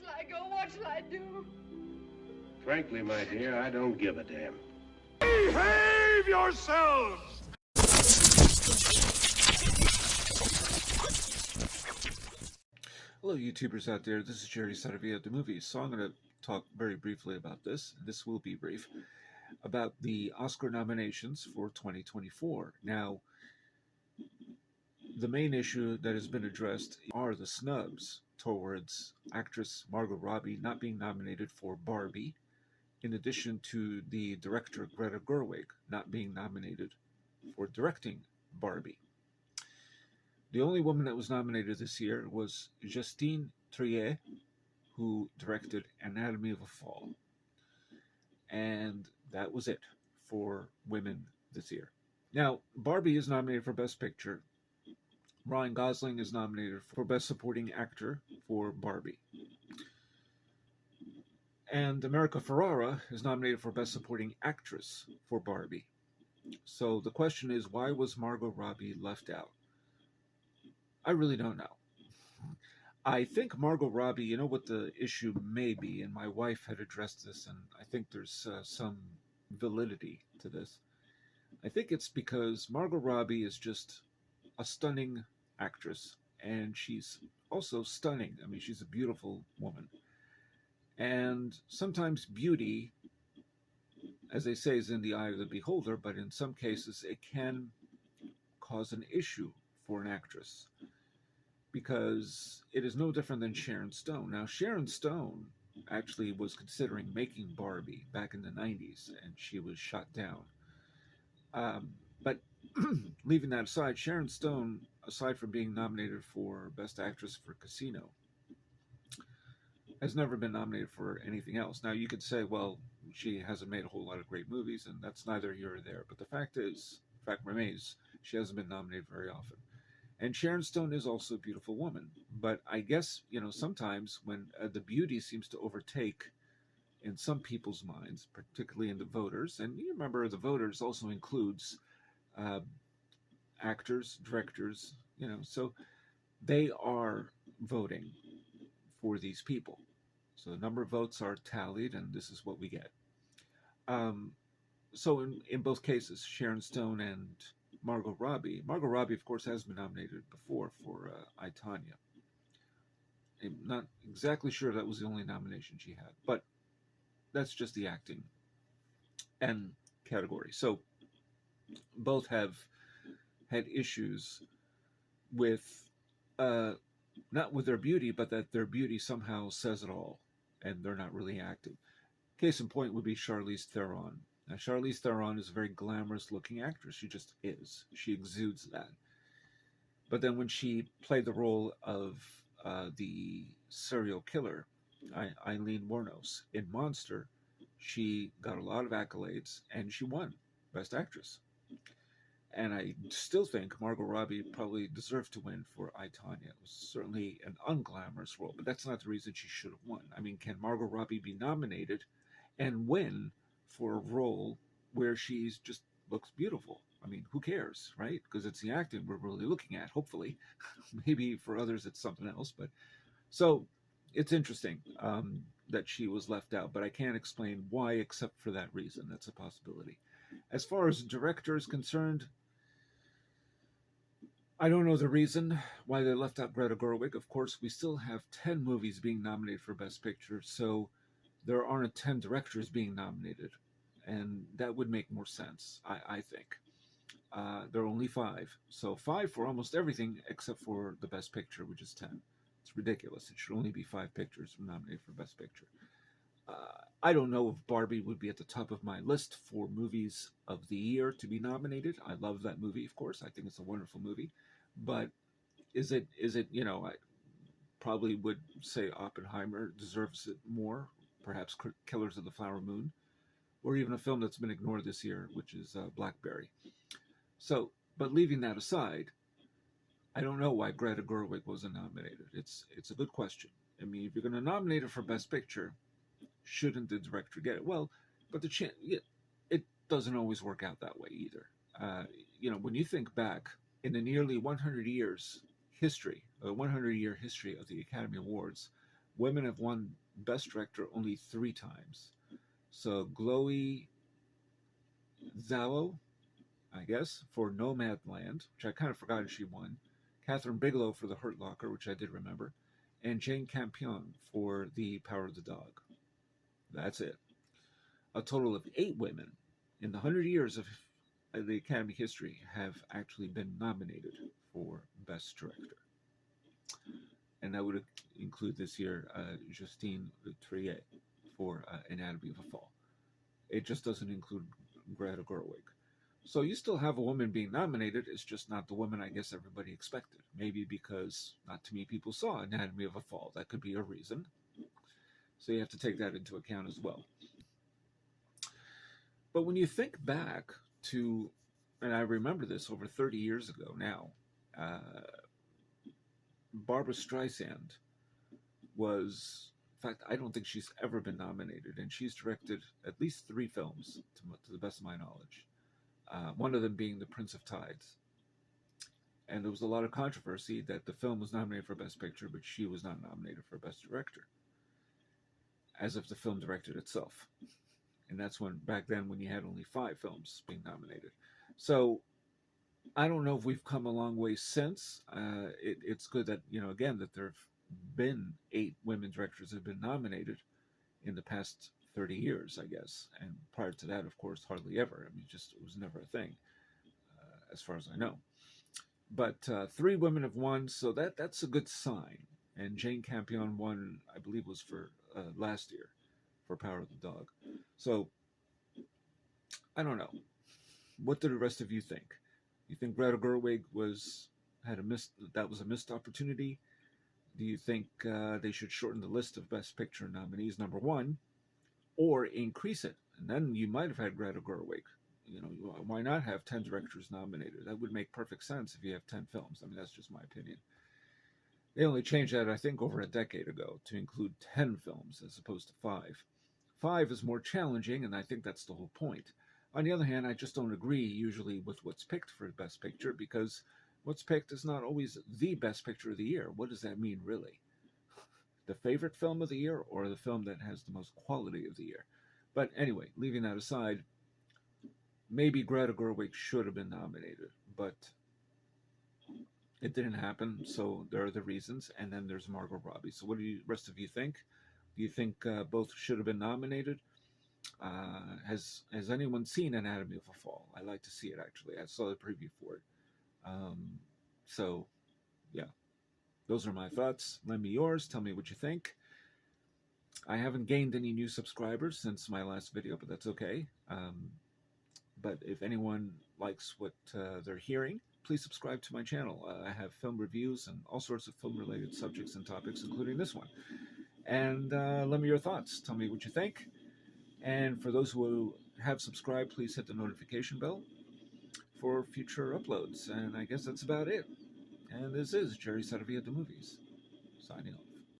shall I go? What shall I do? Frankly, my dear, I don't give a damn. Behave yourselves! Hello, YouTubers out there. This is Saravia at the movies. So I'm going to talk very briefly about this. This will be brief. About the Oscar nominations for 2024. Now, the main issue that has been addressed are the snubs towards actress Margot Robbie not being nominated for Barbie, in addition to the director Greta Gerwig not being nominated for directing Barbie. The only woman that was nominated this year was Justine Triet, who directed Anatomy of a Fall. And that was it for women this year. Now, Barbie is nominated for Best Picture. Ryan Gosling is nominated for Best Supporting Actor for Barbie. And America Ferrera is nominated for Best Supporting Actress for Barbie. So the question is, why was Margot Robbie left out? I really don't know. I think Margot Robbie, you know what the issue may be, and my wife had addressed this, and I think there's some validity to this. I think it's because Margot Robbie is just a stunning actress, and she's also stunning. I mean, she's a beautiful woman. And sometimes beauty, as they say, is in the eye of the beholder, but in some cases it can cause an issue for an actress, because it is no different than Sharon Stone. Now, Sharon Stone actually was considering making Barbie back in the 90s, and she was shot down. But leaving that aside, Sharon Stone, aside from being nominated for Best Actress for Casino, has never been nominated for anything else. Now, you could say, well, she hasn't made a whole lot of great movies, and that's neither here or there. But the fact remains, she hasn't been nominated very often. And Sharon Stone is also a beautiful woman. But I guess, sometimes when the beauty seems to overtake in some people's minds, particularly in the voters, and you remember the voters also includes actors, directors, so they are voting for these people. So the number of votes are tallied, and this is what we get. So in both cases, Sharon Stone and Margot Robbie, of course, has been nominated before for I, Tonya. I'm not exactly sure that was the only nomination she had, but that's just the acting and category. So both have had issues with not with their beauty, but that their beauty somehow says it all, and they're not really acting. Case in point would be Charlize Theron. Now, Charlize Theron is a very glamorous-looking actress. She just is. She exudes that. But then when she played the role of the serial killer, Eileen Wuornos, in Monster, she got a lot of accolades, and she won Best Actress. And I still think Margot Robbie probably deserved to win for I, Tonya. It was certainly an unglamorous role, but that's not the reason she should have won. I mean, can Margot Robbie be nominated and win for a role where she's just looks beautiful? I mean, who cares, right? Because it's the acting we're really looking at, hopefully. Maybe for others it's something else. But so it's interesting that she was left out, but I can't explain why except for that reason. That's a possibility. As far as director is concerned, I don't know the reason why they left out Greta Gerwig. Of course, we still have 10 movies being nominated for Best Picture, so there aren't 10 directors being nominated, and that would make more sense, I think. There are only 5, so 5 for almost everything except for the Best Picture, which is 10. It's ridiculous. It should only be 5 pictures nominated for Best Picture. I don't know if Barbie would be at the top of my list for movies of the year to be nominated. I love that movie, of course. I think it's a wonderful movie. But is it, I probably would say Oppenheimer deserves it more, perhaps Killers of the Flower Moon, or even a film that's been ignored this year, which is Blackberry. So, but leaving that aside, I don't know why Greta Gerwig wasn't nominated. It's a good question. I mean, if you're going to nominate her for Best Picture, shouldn't the director get it? Well, but it doesn't always work out that way either. When you think back in the nearly 100 years history, 100-year history of the Academy Awards, women have won Best Director only 3 times. So Chloe Zhao, I guess, for Nomadland, which I kind of forgot she won. Catherine Bigelow for The Hurt Locker, which I did remember. And Jane Campion for The Power of the Dog. That's it. A total of 8 women in the 100 years of the Academy history have actually been nominated for Best Director. And that would include this year Justine Triet for Anatomy of a Fall. It just doesn't include Greta Gerwig. So you still have a woman being nominated. It's just not the woman I guess everybody expected. Maybe because not too many people saw Anatomy of a Fall. That could be a reason. So you have to take that into account as well. But when you think back to, and I remember this over 30 years ago now, Barbra Streisand was, in fact, I don't think she's ever been nominated, and she's directed at least 3 films, to the best of my knowledge. One of them being The Prince of Tides. And there was a lot of controversy that the film was nominated for Best Picture, but she was not nominated for Best Director, as if the film directed itself. And that's when, back then, when you had only 5 films being nominated. So I don't know if we've come a long way since. It's good that, again, that there have been 8 women directors that have been nominated in the past 30 years, I guess. And prior to that, of course, hardly ever. I mean, it was never a thing, as far as I know. But 3 women have won, so that's a good sign. And Jane Campion won, I believe, was for last year for Power of the Dog. So I don't know. What do the rest of you think? You think Greta Gerwig was a missed opportunity? Do you think they should shorten the list of Best Picture nominees, number 1, or increase it? And then you might have had Greta Gerwig. Why not have 10 directors nominated? That would make perfect sense if you have 10 films. I mean, that's just my opinion. They only changed that, I think, over a decade ago to include 10 films as opposed to 5. 5 is more challenging, and I think that's the whole point. On the other hand, I just don't agree usually with what's picked for Best Picture, because what's picked is not always the Best Picture of the year. What does that mean, really? The favorite film of the year, or the film that has the most quality of the year? But anyway, leaving that aside, maybe Greta Gerwig should have been nominated, but it didn't happen, so there are the reasons. And then there's Margot Robbie. So what do the rest of you think? Do you think both should have been nominated? Has anyone seen Anatomy of a Fall? I like to see it, actually. I saw the preview for it. So, yeah. Those are my thoughts. Lend me yours. Tell me what you think. I haven't gained any new subscribers since my last video, but that's okay. But if anyone likes what they're hearing, please subscribe to my channel. I have film reviews and all sorts of film-related subjects and topics, including this one. And let me your thoughts. Tell me what you think. And for those who have subscribed, please hit the notification bell for future uploads. And I guess that's about it. And this is Jerry Saravia at the Movies, signing off.